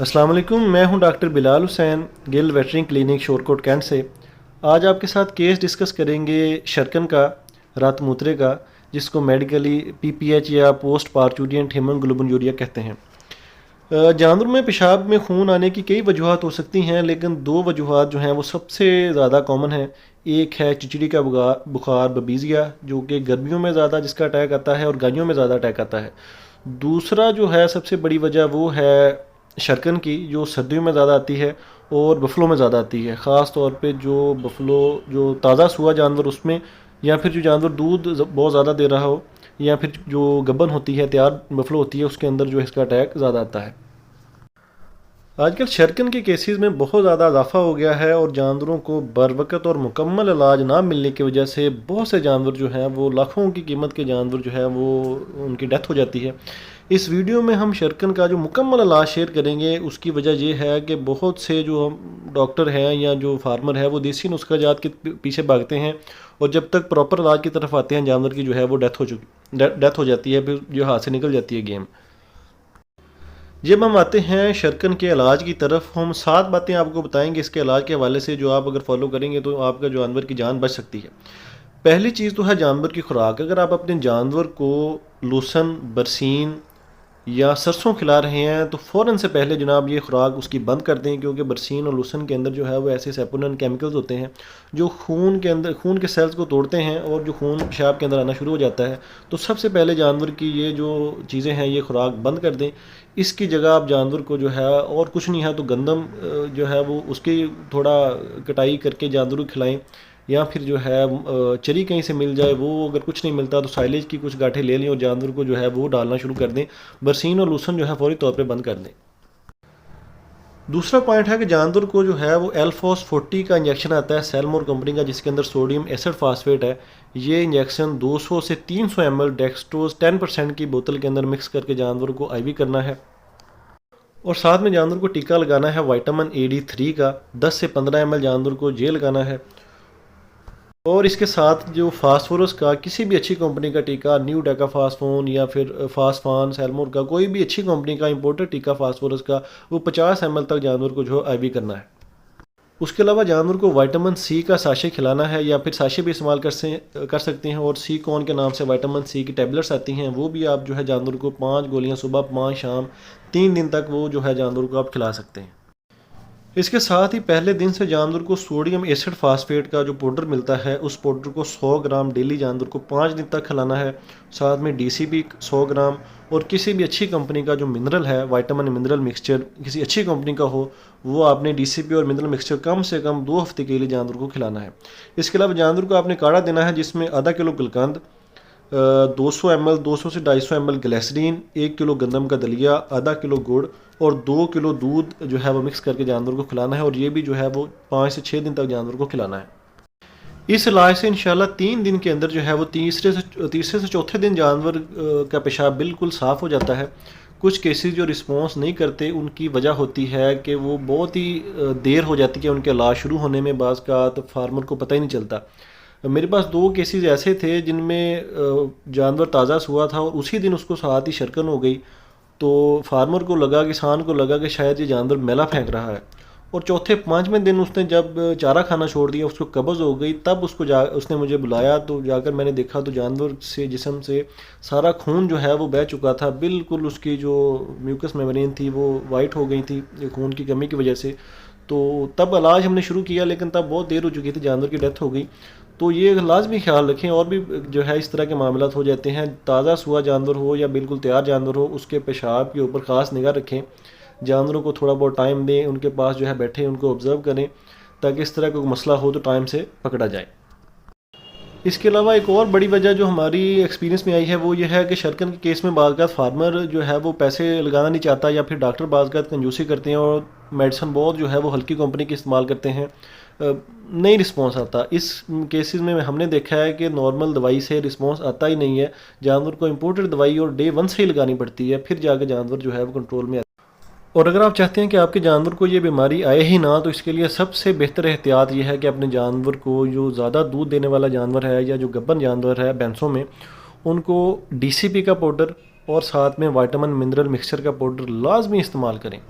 अस्सलाम वालेकुम। मैं हूं doctor Bilal Hussain, Gill veterinary clinic Shorkot cantt से। आज आपके साथ केस डिस्कस करेंगे शर्कन का, रात मूत्रे का, जिसको मेडिकली पीपीएच या पोस्ट पार्चूरियंट हीमोग्लोबिनूरिया कहते हैं। जानवरों में पेशाब में खून आने की कई वजूहत हो सकती हैं, लेकिन दो वजूहत जो हैं वो सबसे ज़्यादा कॉमन हैं। एक है चिचड़ी का बुखार बबीज़िया, जो कि गर्मियों में ज़्यादा जिसका अटैक आता है और गायों में ज़्यादा अटैक आता है। दूसरा जो है सबसे बड़ी वजह वो है शर्कन की, जो सर्दियों में ज़्यादा आती है और बफलों में ज़्यादा आती है। ख़ास तौर पे जो बफलो जो ताज़ा सुआ जानवर उसमें, या फिर जो जानवर दूध बहुत ज़्यादा दे रहा हो, या फिर जो गब्बन होती है, तैयार बफलो होती है, उसके अंदर जो इसका अटैक ज़्यादा आता है। आजकल शर्कन के केसेस में बहुत ज़्यादा इजाफा हो गया है और जानवरों को बरवकत और मुकम्मल इलाज ना मिलने की वजह से बहुत से जानवर जो हैं वो लाखों की कीमत के जानवर जो है वो उनकी डेथ हो जाती है। इस वीडियो में हम शर्कन का जो मुकम्मल इलाज शेयर करेंगे। उसकी वजह ये है कि बहुत से जो हम डॉक्टर हैं या जो फार्मर है वो देसी नुस्खा जात के पीछे भागते हैं, और जब तक प्रॉपर इलाज की तरफ आते हैं जानवर की जो है वो डेथ हो जाती है, फिर जो हाथ से निकल जाती है गेम। जब हम आते हैं शर्कन के इलाज की तरफ, हम 7 बातें आपको बताएंगे इसके इलाज के हवाले से, जो आप अगर फॉलो करेंगे तो आपका जानवर की जान बच सकती है। पहली चीज़ तो है जानवर की खुराक। अगर आप अपने जानवर को लूसन, बरसीन या सरसों खिला रहे हैं तो फ़ौरन से पहले जनाब ये खुराक उसकी बंद कर दें, क्योंकि बरसीन और लूसन के अंदर जो है वो ऐसे सेपोनिन केमिकल्स होते हैं जो खून के सेल्स को तोड़ते हैं और जो खून पेशाब के अंदर आना शुरू हो जाता है। तो सबसे पहले जानवर की ये जो चीज़ें हैं ये खुराक बंद कर दें। इसकी जगह आप जानवर को जो है, और कुछ नहीं है तो गंदम जो है वो उसकी थोड़ा कटाई करके जानवर को खिलाएँ, या फिर जो है चरी कहीं से मिल जाए, वो अगर कुछ नहीं मिलता तो साइलेज की कुछ गांठें ले लें और जानवर को जो है वो डालना शुरू कर दें। बरसीन और लूसन जो है फौरी तौर पे बंद कर दें। दूसरा पॉइंट है कि जानवर को जो है वो एल्फोस 40 का इंजेक्शन आता है सेलमोर कंपनी का, जिसके अंदर सोडियम एसिड फास्फेट है। ये इंजेक्शन 200 से 300 ml डेक्सट्रोज 10% की बोतल के अंदर मिक्स करके जानवर को आईवी करना है। और साथ में जानवर को टीका लगाना है विटामिन AD3 का, 10 से 15 ml जानवर को जे लगाना है। और इसके साथ जो फास्फोरस का किसी भी अच्छी कंपनी का टीका, न्यू डेकाफास्फोन या फिर फास्फान सेलमोर का, कोई भी अच्छी कंपनी का इंपोर्टेड टीका फास्फोरस का, वो 50 ml तक जानवर को जो आईवी करना है। उसके अलावा जानवर को विटामिन C का साशे खिलाना है, या फिर साशे भी इस्तेमाल कर सकते हैं। और सी कॉन के नाम से विटामिन C की टैबलेट्स आती हैं, वो भी आप जो है जानवर को 5 गोलियां सुबह 5 शाम 3 दिन तक वो जो है जानवर को आप खिला सकते हैं। इसके साथ ही पहले दिन से जानवर को सोडियम एसिड फास्फेट का जो पाउडर मिलता है, उस पाउडर को 100 ग्राम डेली जानवर को 5 दिन तक खिलाना है। साथ में DCP 100 ग्राम, और किसी भी अच्छी कंपनी का जो मिनरल है, विटामिन मिनरल मिक्सचर किसी अच्छी कंपनी का हो, वो आपने DCP और मिनरल मिक्सचर कम से कम 2 हफ्ते के लिए जानवर को खिलाना है। इसके अलावा जानवर को आपने काढ़ा देना है, जिसमें आधा किलो गुलकंद, 200 ml 200 से 250 ml ग्लिसरीन, 1 किलो गंदम का दलिया, आधा किलो गुड़ और 2 किलो दूध जो है वो मिक्स करके जानवर को खिलाना है। और ये भी जो है वो 5 से 6 दिन तक जानवर को खिलाना है। इस इलाज से इंशाल्लाह 3 दिन के अंदर जो है वो तीसरे से चौथे दिन जानवर का पेशाब बिल्कुल साफ़ हो जाता है। कुछ केसेस जो रिस्पॉन्स नहीं करते, उनकी वजह होती है कि वो बहुत ही देर हो जाती है उनके इलाज शुरू होने में। बाज़ का तो फार्मर को पता ही नहीं चलता। मेरे पास 2 केसेस ऐसे थे जिनमें जानवर ताज़ा हुआ था और उसी दिन उसको साथ ही शर्कन हो गई। तो फार्मर को लगा, किसान को लगा कि शायद ये जानवर मैला फेंक रहा है। और चौथे पाँचवें दिन उसने जब चारा खाना छोड़ दिया, उसको कब्ज़ हो गई, तब उसने मुझे बुलाया। तो जाकर मैंने देखा तो जानवर से जिस्म से सारा खून जो है वो बह चुका था। बिल्कुल उसकी जो म्यूकस मेम्ब्रेन थी वो वाइट हो गई थी खून की कमी की वजह से। तो तब इलाज हमने शुरू किया, लेकिन तब बहुत देर हो चुकी थी, जानवर की डेथ हो गई। तो ये लाजमी ख्याल रखें। और भी जो है इस तरह के मामलात हो जाते हैं, ताज़ा सुआ जानवर हो या बिल्कुल तैयार जानवर हो, उसके पेशाब के ऊपर ख़ास निगाह रखें। जानवरों को थोड़ा बहुत टाइम दें, उनके पास जो है बैठें, उनको ऑब्ज़र्व करें, ताकि इस तरह का कोई मसला हो तो टाइम से पकड़ा जाए। इसके अलावा एक और बड़ी वजह जो हमारी एक्सपीरियंस में आई है वो ये है कि शर्कन के केस में बाज़ फार्मर जो है वो पैसे लगाना नहीं चाहता, या फिर डॉक्टर बाज़ कंजूसी करते हैं और मेडिसिन बहुत जो है वो हल्की कंपनी की इस्तेमाल करते हैं। नहीं रिस्पॉन्स आता। इस केसेस में हमने देखा है कि नॉर्मल दवाई से रिस्पॉन्स आता ही नहीं है। जानवर को इम्पोर्टेड दवाई और डे 1 से ही लगानी पड़ती है, फिर जाकर जानवर जो है वो कंट्रोल में आता है। और अगर आप चाहते हैं कि आपके जानवर को ये बीमारी आए ही ना, तो इसके लिए सबसे बेहतर एहतियात ये है कि अपने जानवर को, जो ज़्यादा दूध देने वाला जानवर है या जो गब्बन जानवर है भैंसों में, उनको DCP का पाउडर और साथ में विटामिन मिनरल मिक्सचर का पाउडर लाजमी इस्तेमाल करें।